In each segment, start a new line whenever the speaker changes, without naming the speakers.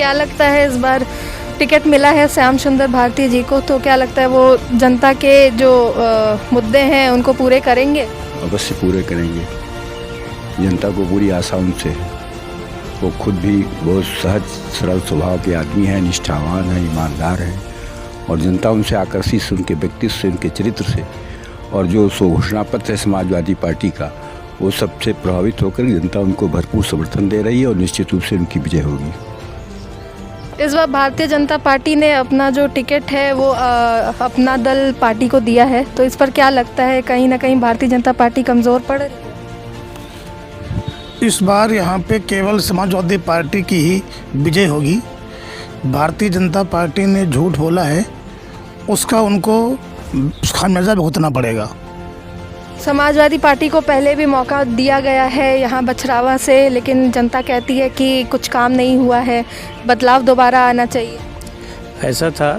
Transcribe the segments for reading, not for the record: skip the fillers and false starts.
क्या लगता है इस बार टिकट मिला है श्याम सुंदर भारती जी को, तो क्या लगता है वो जनता के जो मुद्दे हैं उनको पूरे करेंगे?
अवश्य पूरे करेंगे। जनता को पूरी आशा उनसे है। वो खुद भी बहुत सहज सरल स्वभाव के आदमी हैं, निष्ठावान हैं, ईमानदार हैं और जनता उनसे आकर्षित से, उनके व्यक्तित्व से, उनके चरित्र से और जो घोषणा पत्र है समाजवादी पार्टी का, वो सबसे प्रभावित होकर जनता उनको भरपूर समर्थन दे रही है और निश्चित रूप से उनकी विजय होगी।
इस बार भारतीय जनता पार्टी ने अपना जो टिकट है वो अपना दल पार्टी को दिया है, तो इस पर क्या लगता है कहीं ना कहीं भारतीय जनता पार्टी कमज़ोर पड़ रही है?
इस बार यहाँ पे केवल समाजवादी पार्टी की ही विजय होगी। भारतीय जनता पार्टी ने झूठ बोला है, उसका उनको खामियाजा भुगतना पड़ेगा।
समाजवादी पार्टी को पहले भी मौका दिया गया है यहाँ बछरावा से, लेकिन जनता कहती है कि कुछ काम नहीं हुआ है, बदलाव दोबारा आना चाहिए।
ऐसा था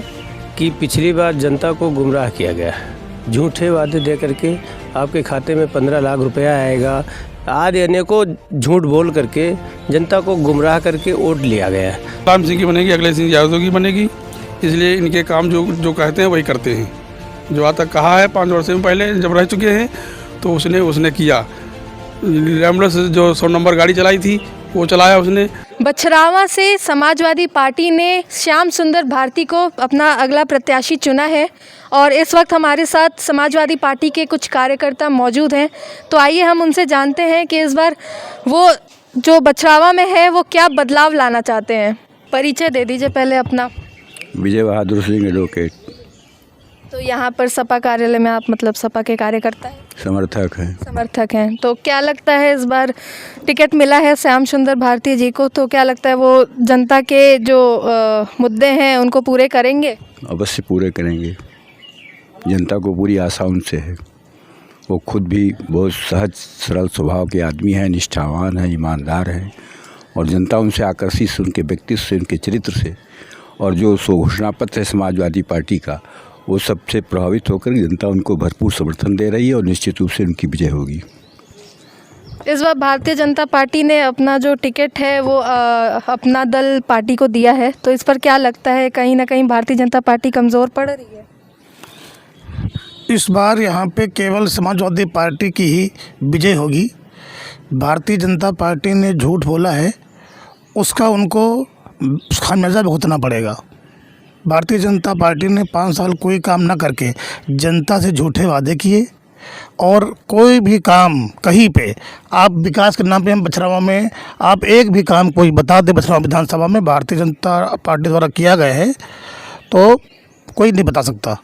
कि पिछली बार जनता को गुमराह किया गया, झूठे वादे दे करके आपके खाते में 15 लाख रुपया आएगा, आज अनेकों झूठ बोल करके जनता को गुमराह करके वोट लिया गया है।
राम सिंह की बनेगी, अगले सिंह यादव की बनेगी, इसलिए इनके काम जो कहते हैं वही करते हैं। जो आज तक कहा है 5 वर्ष में पहले जब रह चुके हैं तो उसने किया। एम्बुलेंस जो 100 नंबर गाड़ी चलाई थी वो चलाया उसने।
बछरावा से समाजवादी पार्टी ने श्याम सुंदर भारती को अपना अगला प्रत्याशी चुना है और इस वक्त हमारे साथ समाजवादी पार्टी के कुछ कार्यकर्ता मौजूद हैं, तो आइए हम उनसे जानते हैं कि इस बार वो जो बछरावा में है वो क्या बदलाव लाना चाहते हैं। परिचय दे दीजिए पहले अपना।
विजय बहादुर सिंह एडवोकेट।
तो यहाँ पर सपा कार्यालय में आप मतलब सपा के कार्यकर्ता हैं? समर्थक हैं। तो क्या लगता है इस बार टिकट मिला है श्याम सुंदर भारती जी को, तो क्या लगता है वो जनता के जो मुद्दे हैं उनको पूरे करेंगे?
अवश्य पूरे करेंगे। जनता को पूरी आशा उनसे है। वो खुद भी बहुत सहज सरल स्वभाव के आदमी हैं, निष्ठावान हैं, ईमानदार हैं और जनता उनसे आकर्षित से, उनके व्यक्तित्व से, उनके चरित्र से और जो घोषणा पत्र है समाजवादी पार्टी का, वो सबसे प्रभावित होकर जनता उनको भरपूर समर्थन दे रही है और निश्चित रूप से उनकी विजय होगी।
इस बार भारतीय जनता पार्टी ने अपना जो टिकट है वो अपना दल पार्टी को दिया है, तो इस पर क्या लगता है कहीं ना कहीं भारतीय जनता पार्टी कमज़ोर पड़ रही है?
इस बार यहाँ पे केवल समाजवादी पार्टी की ही विजय होगी। भारतीय जनता पार्टी ने झूठ बोला है, उसका उनको खामियाजा भुगतना पड़ेगा। भारतीय जनता पार्टी ने 5 साल कोई काम ना करके जनता से झूठे वादे किए और कोई भी काम कहीं पे आप विकास के नाम पे हम बछरावा में आप एक भी काम कोई बता दे बछरावा विधानसभा में भारतीय जनता पार्टी द्वारा किया गया है तो कोई नहीं बता सकता।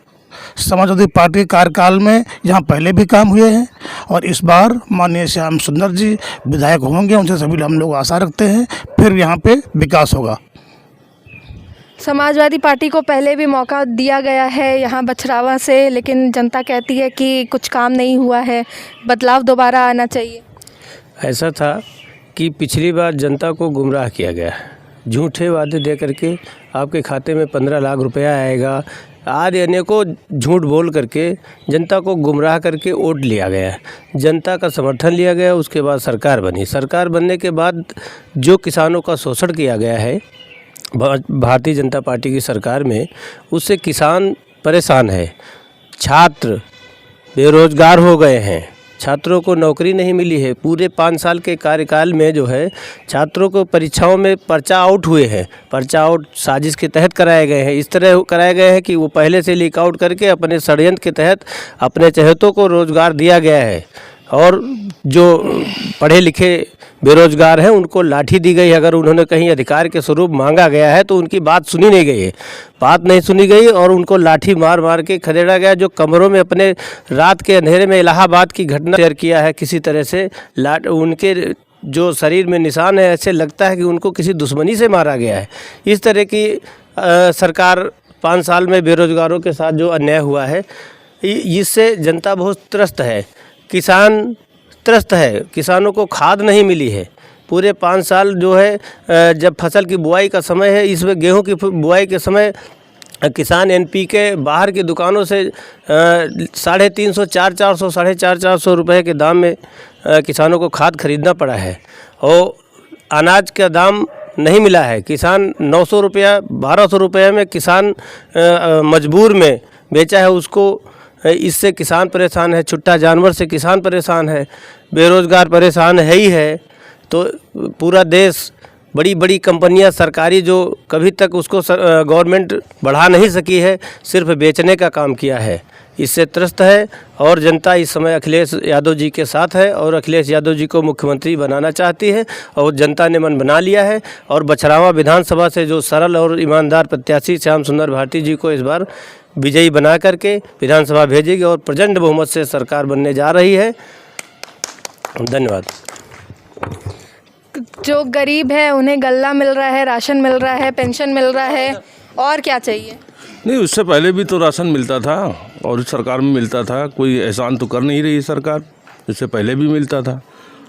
समाजवादी पार्टी के कार्यकाल में यहाँ पहले भी काम हुए हैं और इस बार माननीय श्याम सुंदर जी विधायक होंगे, उनसे सभी हम लोग आशा रखते हैं, फिर यहाँ पे विकास होगा।
समाजवादी पार्टी को पहले भी मौका दिया गया है यहाँ बछरावा से, लेकिन जनता कहती है कि कुछ काम नहीं हुआ है, बदलाव दोबारा आना चाहिए।
ऐसा था कि पिछली बार जनता को गुमराह किया गया, झूठे वादे दे करके आपके खाते में 15 लाख रुपया आएगा, आज अनेकों झूठ बोल करके जनता को गुमराह करके वोट लिया गया, जनता का समर्थन लिया गया। उसके बाद सरकार बनी। सरकार बनने के बाद जो किसानों का शोषण किया गया है भारतीय जनता पार्टी की सरकार में, उससे किसान परेशान है, छात्र बेरोजगार हो गए हैं, छात्रों को नौकरी नहीं मिली है। पूरे 5 साल के कार्यकाल में जो है छात्रों को परीक्षाओं में पर्चा आउट हुए हैं, पर्चा आउट साजिश के तहत कराए गए हैं। इस तरह कराए गए हैं कि वो पहले से लीक आउट करके अपने षड्यंत्र के तहत अपने चहेतों को रोज़गार दिया गया है और जो पढ़े लिखे बेरोजगार हैं उनको लाठी दी गई। अगर उन्होंने कहीं अधिकार के स्वरूप मांगा गया है तो उनकी बात सुनी नहीं गई है, बात नहीं सुनी गई और उनको लाठी मार मार के खदेड़ा गया। जो कमरों में अपने रात के अंधेरे में इलाहाबाद की घटना शेयर किया है, किसी तरह से उनके जो शरीर में निशान है, ऐसे लगता है कि उनको किसी दुश्मनी से मारा गया है। इस तरह की सरकार 5 साल में बेरोजगारों के साथ जो अन्याय हुआ है, इससे जनता बहुत त्रस्त है, किसान त्रस्त है, किसानों को खाद नहीं मिली है। पूरे 5 साल जो है जब फसल की बुआई का समय है, इसमें गेहूं की बुआई के समय किसान एनपीके बाहर की दुकानों से 350, 400, 450 रुपये के दाम में किसानों को खाद खरीदना पड़ा है और अनाज का दाम नहीं मिला है। किसान 900 रुपया 1200 रुपये में किसान मजबूर में बेचा है उसको। इससे किसान परेशान है, छुट्टा जानवर से किसान परेशान है, बेरोज़गार परेशान है ही है। तो पूरा देश, बड़ी बड़ी कंपनियां सरकारी जो कभी तक उसको गवर्नमेंट बढ़ा नहीं सकी है, सिर्फ बेचने का काम किया है, इससे त्रस्त है। और जनता इस समय अखिलेश यादव जी के साथ है और अखिलेश यादव जी को मुख्यमंत्री बनाना चाहती है और जनता ने मन बना लिया है। और बछरावा विधानसभा से जो सरल और ईमानदार प्रत्याशी श्याम सुंदर भारती जी को इस बार विजयी बना करके विधानसभा भेजेगी और प्रचंड बहुमत से सरकार बनने जा रही है। धन्यवाद।
जो गरीब है उन्हें गल्ला मिल रहा है, राशन मिल रहा है, पेंशन मिल रहा है, और क्या चाहिए?
नहीं, उससे पहले भी तो राशन मिलता था और इस सरकार में मिलता था। कोई एहसान तो कर नहीं रही सरकार, इससे पहले भी मिलता था।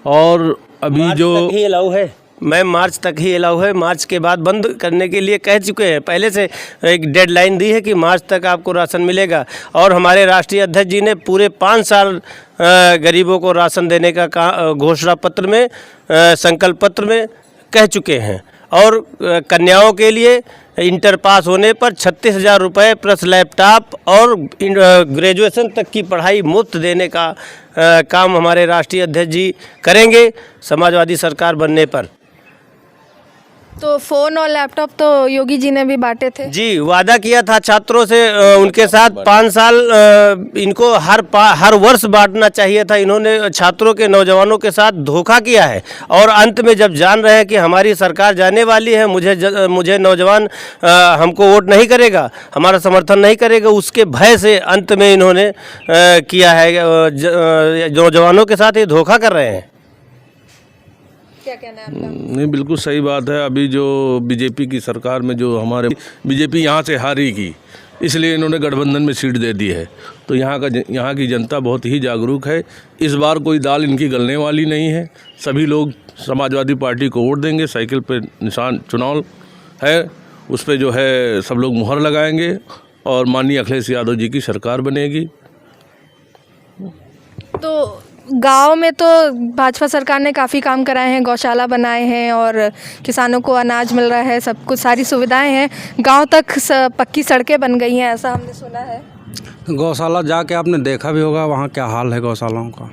और अभी जो
ही अलाउ है, मैं मार्च तक ही अलाउ है, मार्च के बाद बंद करने के लिए कह चुके हैं। पहले से एक डेडलाइन दी है कि मार्च तक आपको राशन मिलेगा। और हमारे राष्ट्रीय अध्यक्ष जी ने पूरे 5 साल गरीबों को राशन देने का घोषणा पत्र में, संकल्प पत्र में कह चुके हैं। और कन्याओं के लिए इंटर पास होने पर 36,000 रुपये प्लस लैपटॉप और ग्रेजुएशन तक की पढ़ाई मुफ्त देने का काम हमारे राष्ट्रीय अध्यक्ष जी करेंगे समाजवादी सरकार बनने पर।
तो फ़ोन और लैपटॉप तो योगी जी ने भी बांटे थे।
जी, वादा किया था छात्रों से, उनके साथ 5 साल इनको हर वर्ष बांटना चाहिए था। इन्होंने छात्रों के, नौजवानों के साथ धोखा किया है। और अंत में जब जान रहे हैं कि हमारी सरकार जाने वाली है, मुझे नौजवान हमको वोट नहीं करेगा, हमारा समर्थन नहीं करेगा, उसके भय से अंत में इन्होंने किया है। नौजवानों के साथ ये धोखा कर रहे हैं।
क्या कहना है आपका?
नहीं, बिल्कुल सही बात है। अभी जो बीजेपी की सरकार में जो हमारे बीजेपी यहाँ से हारेगी, इसलिए इन्होंने गठबंधन में सीट दे दी है। तो यहाँ की जनता बहुत ही जागरूक है। इस बार कोई दाल इनकी गलने वाली नहीं है। सभी लोग समाजवादी पार्टी को वोट देंगे। साइकिल पे निशान चुनाव है, उस पर जो है सब लोग मुहर लगाएंगे और माननीय अखिलेश यादव जी की सरकार बनेगी।
तो गांव में तो भाजपा सरकार ने काफ़ी काम कराए हैं, गौशाला बनाए हैं और किसानों को अनाज मिल रहा है, सब कुछ सारी सुविधाएं हैं। गांव तक पक्की सड़कें बन गई हैं, ऐसा हमने सुना है।
गौशाला जाके आपने देखा भी होगा वहाँ क्या हाल है गौशालाओं का,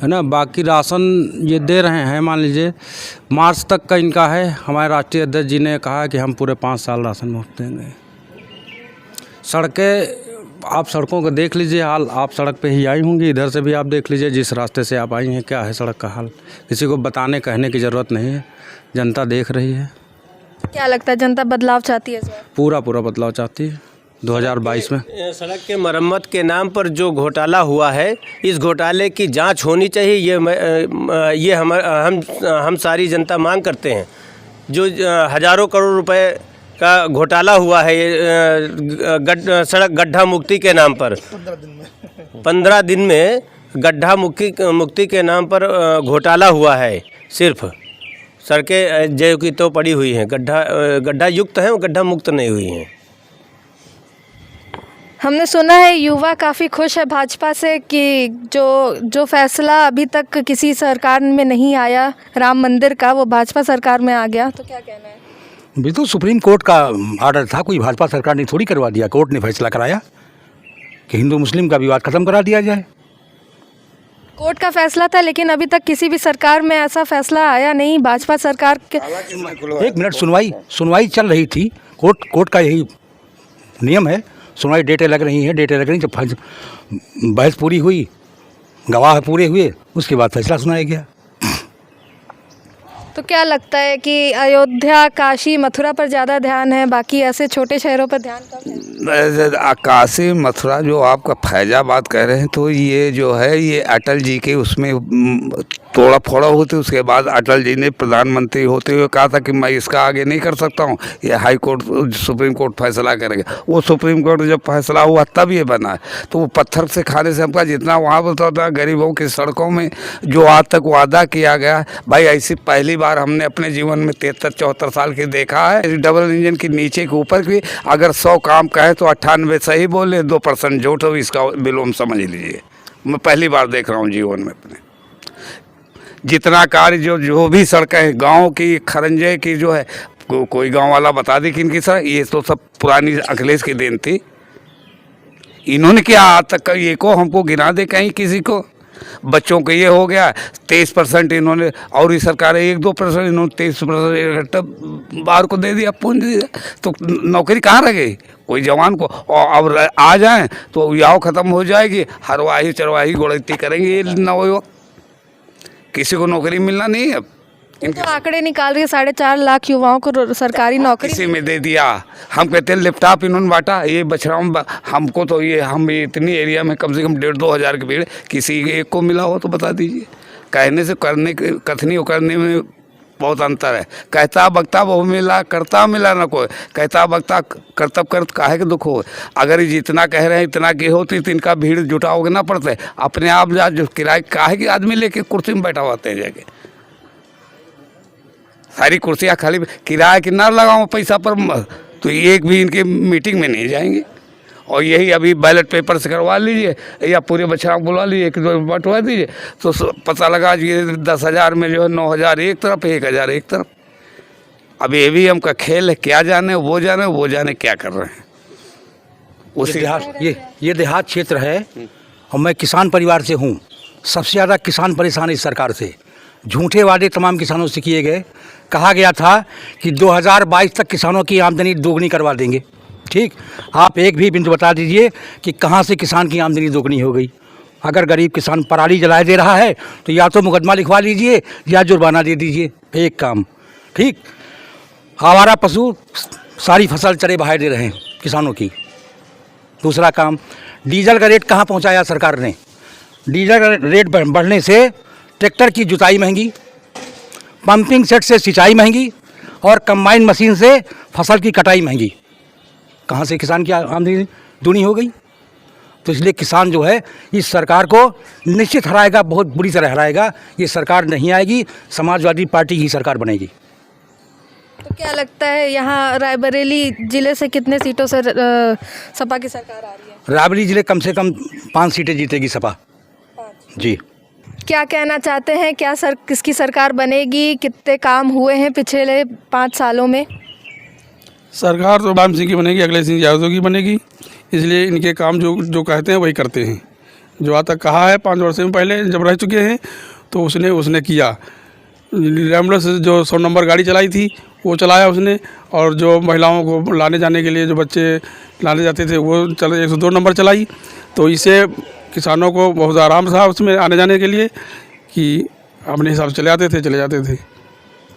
है ना। बाकी राशन ये दे रहे हैं, मान लीजिए मार्च तक का इनका है। हमारे राष्ट्रीय अध्यक्ष जी ने कहा कि हम पूरे 5 साल राशन मुफ्त देंगे। सड़कें, आप सड़कों को देख लीजिए हाल, आप सड़क पे ही आई होंगी, इधर से भी आप देख लीजिए जिस रास्ते से आप आई हैं क्या है सड़क का हाल। किसी को बताने कहने की ज़रूरत नहीं है, जनता देख रही है।
क्या लगता है जनता बदलाव चाहती है इस बार?
पूरा बदलाव चाहती है 2022 में।
सड़क के मरम्मत के नाम पर जो घोटाला हुआ है, इस घोटाले की जांच होनी चाहिए। ये हम सारी जनता मांग करते हैं। जो हज़ारों करोड़ रुपए का घोटाला हुआ है सड़क गड्ढा मुक्ति के नाम पर, 15 दिन में गड्ढा मुक्ति के नाम पर घोटाला हुआ है। सिर्फ सड़कें जो की तो पड़ी हुई हैं, गड्ढा युक्त हैं, गड्ढा मुक्त नहीं हुई हैं।
हमने सुना है युवा काफ़ी खुश है भाजपा से कि जो फैसला अभी तक किसी सरकार में नहीं आया राम मंदिर का, वो भाजपा सरकार में आ गया। तो क्या कहना है?
बिल्कुल, सुप्रीम कोर्ट का आर्डर था, कोई भाजपा सरकार ने थोड़ी करवा दिया। कोर्ट ने फैसला कराया कि हिंदू मुस्लिम का विवाद खत्म करा दिया जाए।
कोर्ट का फैसला था, लेकिन अभी तक किसी भी सरकार में ऐसा फैसला आया नहीं। भाजपा सरकार के
1 मिनट, सुनवाई चल रही थी। कोर्ट का यही नियम है, सुनवाई डेटें लग रही हैं। जब बहस पूरी हुई, गवाह पूरे हुए, उसके बाद फैसला सुनाया गया।
तो क्या लगता है कि अयोध्या, काशी, मथुरा पर ज़्यादा ध्यान है, बाकी ऐसे छोटे शहरों पर ध्यान कम है?
काशी, मथुरा जो आपका फैजाबाद कह रहे हैं, तो ये जो है ये अटल जी के उसमें तोड़ा फोड़ा होते, उसके बाद अटल जी ने प्रधानमंत्री होते हुए कहा था कि मैं इसका आगे नहीं कर सकता हूँ, ये हाई कोर्ट, सुप्रीम कोर्ट फैसला करेगा। वो सुप्रीम कोर्ट जब फैसला हुआ तब ये बना है। तो वो पत्थर से खाने से हमका जितना वहाँ बोलता था, गरीबों की सड़कों में जो आज तक वादा किया गया, भाई ऐसी पहली बार हमने अपने जीवन में 73-74 साल की देखा है। डबल इंजन की नीचे के ऊपर की अगर 100 काम कहे तो 98 सही बोले, 2% झूठ हो, इसका विलोम समझ लीजिए। मैं पहली बार देख रहा हूँ जीवन में अपने। जितना कार्य जो भी सड़कें गांव की खरंजे की जो है कोई गांव वाला बता दे कि इनकी सड़क, ये तो सब पुरानी अखिलेश की देन थी। इन्होंने क्या आज तक ये को हमको गिना दे कहीं किसी को। बच्चों को ये हो गया 23% इन्होंने, और ये सरकार 1-2% इन्होंने 23% बाहर को दे दिया, पूंजी दे दिया, तो नौकरी कहाँ रह गई कोई जवान को। और अब आ जाएं तो याव ख़त्म हो जाएगी, हरवाही चरवाही गोड़ती करेंगे ये नवयुवक, किसी को नौकरी मिलना नहीं है।
तो आंकड़े निकाल रही है 4.5 लाख युवाओं को सरकारी नौकरी
किसी में दे दिया। हम कहते हैं लैपटॉप इन्होंने बांटा, ये बछड़ा हमको तो ये हम इतनी एरिया में कम से कम 1,500-2 हज़ार की भीड़, किसी एक को मिला हो तो बता दीजिए। कहने से करने के कथनी और करने में बहुत अंतर है। कहता बकता बहु मिला, करता मिला ना कोई। कहता बकता करतब करत काहे के दुख हो। अगर ये जितना कह रहे हैं इतना की होती तो इनका भीड़ जुटाओगे ना पड़ते, अपने आप जा जो किराए काहे के आदमी लेके कुर्सी में बैठा हुआते हैं जाके, सारी कुर्सियाँ खाली, किराया कितना लगाऊँ पैसा पर, तो एक भी इनके मीटिंग में नहीं जाएंगे। और यही अभी बैलेट पेपर से करवा लीजिए या पूरे बच्चा बुला लीजिए, 1-2 बंटवा दीजिए तो पता लगा ये 10,000 में जो है 9,000 एक तरफ, 1,000 एक तरफ। अब EVM का खेल है, क्या जाने वो जाने क्या कर रहे हैं। उसी
ये देहात क्षेत्र है और मैं किसान परिवार से हूँ। सबसे ज़्यादा किसान परेशान इस सरकार से। झूठे वादे तमाम किसानों से किए गए। कहा गया था कि 2022 तक किसानों की आमदनी दोगुनी करवा देंगे। ठीक, आप एक भी बिंदु बता दीजिए कि कहाँ से किसान की आमदनी दोगुनी हो गई। अगर गरीब किसान पराली जलाए दे रहा है तो या तो मुकदमा लिखवा लीजिए या जुर्माना दे दीजिए, एक काम। ठीक, आवारा पशु सारी फसल चरे बहाए दे रहे हैं किसानों की। दूसरा काम, डीजल का रेट कहाँ पहुँचाया सरकार ने। डीजल का रेट बढ़ने से ट्रैक्टर की जुताई महंगी, पंपिंग सेट से सिंचाई महंगी और कंबाइन मशीन से फसल की कटाई महंगी। कहाँ से किसान की आमदनी दूनी हो गई। तो इसलिए किसान जो है इस सरकार को निश्चित हराएगा, बहुत बुरी तरह हराएगा। ये सरकार नहीं आएगी, समाजवादी पार्टी ही सरकार बनेगी।
तो क्या लगता है यहाँ रायबरेली जिले से कितने सीटों से सपा की सरकार आ रही है।
रायबरेली जिले कम से कम 5 सीटें जीतेगी सपा।
5
जी।
क्या कहना चाहते हैं, क्या किसकी सरकार बनेगी, कितने काम हुए हैं पिछले 5 सालों में।
सरकार तो राम सिंह की बनेगी, अखिलेश सिंह यादव की बनेगी, इसलिए इनके काम जो कहते हैं वही करते हैं। जो आज तक कहा है 5 वर्ष में पहले जब रह चुके हैं तो उसने किया। एम्बुलेंस जो 100 नंबर गाड़ी चलाई थी वो चलाया उसने, और जो महिलाओं को लाने जाने के लिए जो बच्चे लाने जाते थे वो 102 नंबर चलाई। तो इससे किसानों को बहुत आराम था उसमें आने जाने के लिए कि अपने हिसाब से चले जाते थे।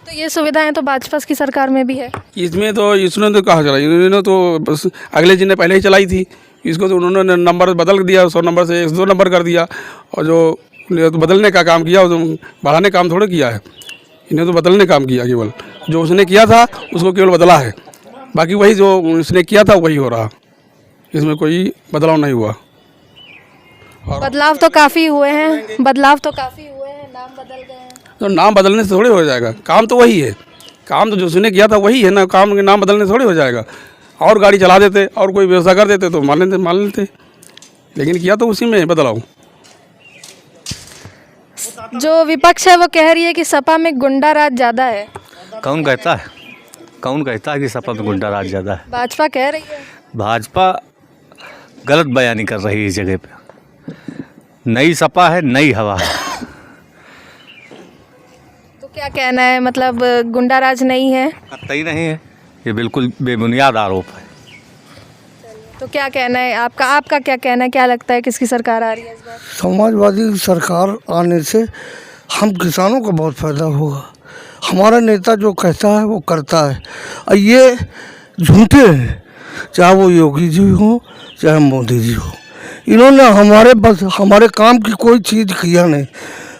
तो ये सुविधाएं तो भाजपा की सरकार में भी है।
इसमें तो इसने तो कहाँ चलाई, इन्होंने तो बस अगले जी ने पहले ही चलाई थी। इसको तो उन्होंने नंबर बदल दिया, 100 नंबर से 102 नंबर कर दिया। और जो तो बदलने का काम किया, तो बढ़ाने काम थोड़ा किया है। इन्हें तो बदलने काम किया, केवल जो उसने किया था उसको केवल बदला है, बाकी वही जो उसने किया था वही हो रहा, इसमें कोई बदलाव नहीं हुआ।
बदलाव तो काफ़ी हुए हैं, नाम बदल गए हैं।
तो नाम बदलने से थोड़े हो जाएगा, काम तो वही है। काम तो जो उसने किया था वही है ना, काम के नाम बदलने से थोड़े हो जाएगा। और गाड़ी चला देते और कोई व्यवस्था कर देते तो मान लेते, लेकिन किया तो उसी में बदलाव।
जो विपक्ष है वो कह रही है कि सपा में गुंडा राज ज़्यादा है।
कौन कहता है कि सपा में गुंडा राज ज़्यादा है।
भाजपा कह रही है।
भाजपा गलत बयानी कर रही है इस जगह पे। नई सपा है, नई हवा है।
तो क्या कहना है, मतलब गुंडा राज नहीं है।
कतई नहीं है, ये बिल्कुल बेबुनियाद आरोप है।
तो क्या कहना है आपका क्या कहना है, क्या लगता है किसकी सरकार आ रही है इस बार।
समाजवादी सरकार आने से हम किसानों को बहुत फ़ायदा होगा। हमारा नेता जो कहता है वो करता है, और ये झूठे हैं, चाहे वो योगी जी हो चाहे मोदी जी हो। इन्होंने हमारे काम की कोई चीज़ किया नहीं।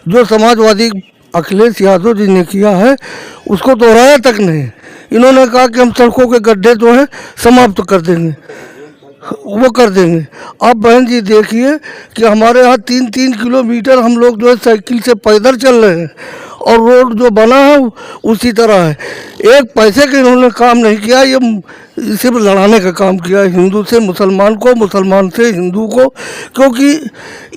जो समाजवादी अखिलेश यादव जी ने किया है उसको दोहराया तक नहीं। इन्होंने कहा कि हम सड़कों के गड्ढे जो हैं समाप्त कर देंगे, वो कर देंगे। अब बहन जी देखिए कि हमारे यहाँ 3-3 किलोमीटर हम लोग जो है साइकिल से पैदल चल रहे हैं, और रोड जो बना है उसी तरह है। एक पैसे के इन्होंने काम नहीं किया, ये सिर्फ लड़ाने का काम किया है, हिंदू से मुसलमान को, मुसलमान से हिंदू को। क्योंकि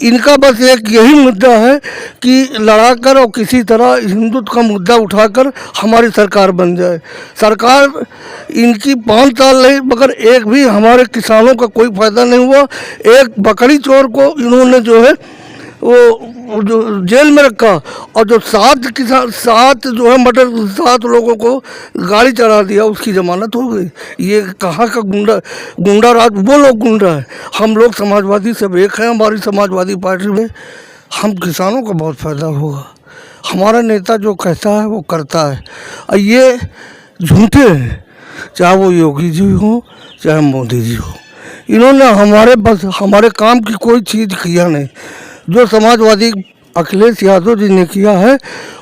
इनका बस एक यही मुद्दा है कि लड़ाकर और किसी तरह हिंदुत्व का मुद्दा उठाकर हमारी सरकार बन जाए। सरकार इनकी 5 साल रही मगर एक भी हमारे किसानों का कोई फ़ायदा नहीं हुआ। एक बकरी चोर को इन्होंने जो है वो जो जेल में रखा, और जो 7 जो है मटर 7 लोगों को गाड़ी चढ़ा दिया, उसकी जमानत हो गई। ये कहाँ का गुंडा राज, वो लोग गुंडा है। हम लोग समाजवादी सब एक हैं। हमारी समाजवादी पार्टी में हम किसानों का बहुत फ़ायदा होगा। हमारा नेता जो कहता है वो करता है, और ये झूठे हैं, चाहे वो योगी जी हो चाहे मोदी जी हो। इन्होंने हमारे काम की कोई चीज़ किया नहीं। जो समाजवादी अखिलेश यादव जी ने किया है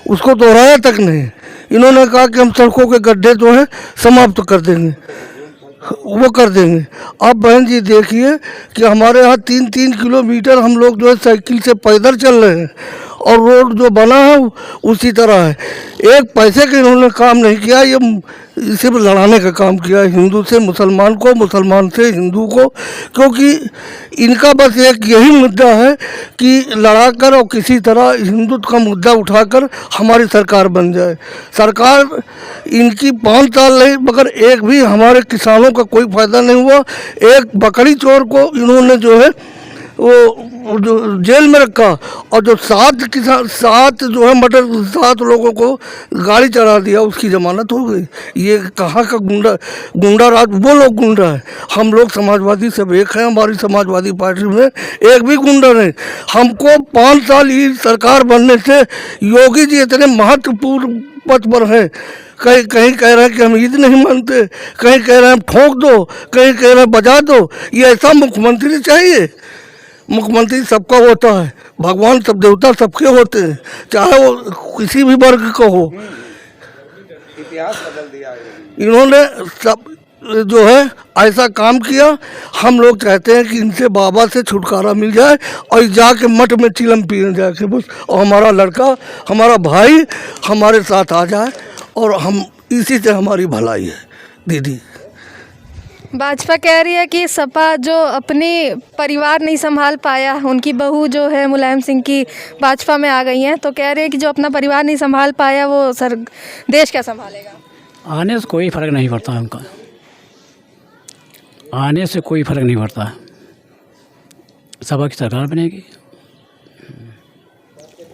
उसको दोहराया तक नहीं। इन्होंने कहा कि हम सड़कों के गड्ढे जो है समाप्त कर देंगे, वो कर देंगे। अब बहन जी देखिए कि हमारे यहाँ 3-3 किलोमीटर हम लोग जो है साइकिल से पैदल चल रहे हैं, और रोड जो बना है उसी तरह है। एक पैसे के इन्होंने काम नहीं किया, ये सिर्फ लड़ाने का काम किया है, हिंदू से मुसलमान को, मुसलमान से हिंदू को। क्योंकि इनका बस एक यही मुद्दा है कि लड़ाकर और किसी तरह हिंदुत्व का मुद्दा उठाकर हमारी सरकार बन जाए। सरकार इनकी 5 साल रही मगर एक भी हमारे किसानों का कोई फ़ायदा नहीं हुआ। एक बकरी चोर को इन्होंने जो है वो जो जेल में रखा, और जो 7 जो है मटर 7 लोगों को गाड़ी चढ़ा दिया, उसकी जमानत हो गई। ये कहाँ का गुंडा राज, वो लोग गुंडा है। हम लोग समाजवादी सब एक हैं। हमारी समाजवादी पार्टी में एक भी गुंडा नहीं। हमको 5 साल ही सरकार बनने से योगी जी इतने महत्वपूर्ण पद पर हैं। कहीं कह रहे हैं कि हम ईद नहीं मानते, कहीं कह रहे हैं ठोक दो, कहीं कह रहे हैं बजा दो। ये ऐसा मुख्यमंत्री चाहिए? मुख्यमंत्री सबका होता है, भगवान सब देवता सबके होते हैं, चाहे वो किसी भी वर्ग का हो। इतिहास बदल दिया इन्होंने सब जो है ऐसा काम किया। हम लोग चाहते हैं कि इनसे बाबा से छुटकारा मिल जाए और जाके मठ में चिलम पीने जाके बस, और हमारा लड़का, हमारा भाई हमारे साथ आ जाए, और हम इसी से हमारी भलाई है। दीदी
भाजपा कह रही है कि सपा जो अपने परिवार नहीं संभाल पाया, उनकी बहू जो है मुलायम सिंह की भाजपा में आ गई हैं, तो कह रहे हैं कि जो अपना परिवार नहीं संभाल पाया वो देश क्या संभालेगा?
आने से कोई फ़र्क नहीं पड़ता उनका, आने से कोई फ़र्क नहीं पड़ता। सपा की सरकार बनेगी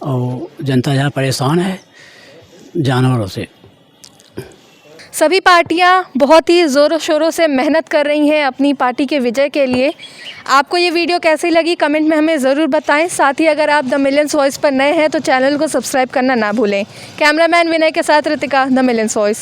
और जनता यहाँ परेशान है जानवरों से।
सभी पार्टियां बहुत ही ज़ोरों शोरों से मेहनत कर रही हैं अपनी पार्टी के विजय के लिए। आपको ये वीडियो कैसी लगी कमेंट में हमें ज़रूर बताएं। साथ ही अगर आप द मिलियंस वॉइस पर नए हैं तो चैनल को सब्सक्राइब करना ना भूलें। कैमरामैन विनय के साथ रितिका, द मिलियंस वॉइस।